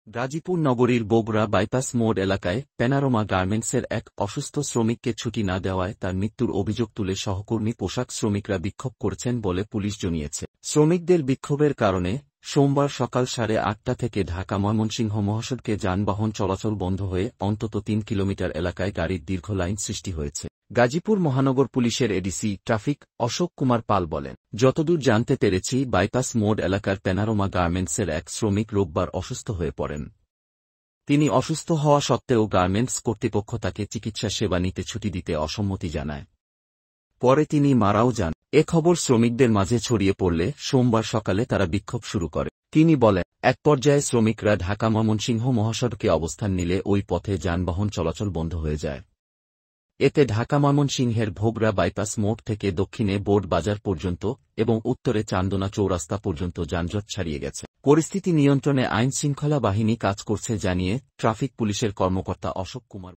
গাজীপুর নগরীর বগুড়া বাইপাস মোড় এলাকায় প্যানারোমা গার্মেন্টসের এক অসুস্থ শ্রমিককে ছুটি না দেওয়ায় তার মৃত্যুর অভিযোগ তুলে সহকর্মী পোশাক শ্রমিকরা বিক্ষোভ করেছেন বলে পুলিশ জানিয়েছে। শ্রমিকদের বিক্ষোভের কারণে সোমবার সকাল 8:30 থেকে ঢাকা ময়মনসিংহ মহাসড়কে যানবাহন চলাচল বন্ধ হয়ে অন্তত ৩ কিলোমিটার এলাকায় গাড়ির দীর্ঘ লাইন সৃষ্টি হয়েছে। গাজীপুর মহানগর পুলিশের এডিসি ট্রাফিক অশোক কুমার পাল বলেন, যতদূর জানতে পেরেছি বাইপাস মোড় এলাকার প্যানারোমা গার্মেন্টসের এক শ্রমিক রোববার অসুস্থ হয়ে পড়েন। তিনি অসুস্থ হওয়া সত্ত্বেও গার্মেন্টস কর্তৃপক্ষ তাকে চিকিৎসা সেবা নিতে ছুটি দিতে অসম্মতি জানায়। পরে তিনি মারাও যান। এ খবর শ্রমিকদের মাঝে ছড়িয়ে পড়লে সোমবার সকালে তারা বিক্ষোভ শুরু করে। তিনি বলেন, এক পর্যায়ে শ্রমিকরা ঢাকা ময়মনসিংহ মহাসড়কে অবস্থান নিলে ওই পথে যানবাহন চলাচল বন্ধ হয়ে যায়। এতে ঢাকা ময়মনসিংহের ভোগড়া বাইপাস মোড় থেকে দক্ষিণে বোর্ড বাজার পর্যন্ত এবং উত্তরে চান্দনা চৌরাস্তা পর্যন্ত যানজট ছাড়িয়ে গেছে। পরিস্থিতি নিয়ন্ত্রণে আইনশৃঙ্খলা বাহিনী কাজ করছে জানিয়ে ট্রাফিক পুলিশের কর্মকর্তা অশোক কুমার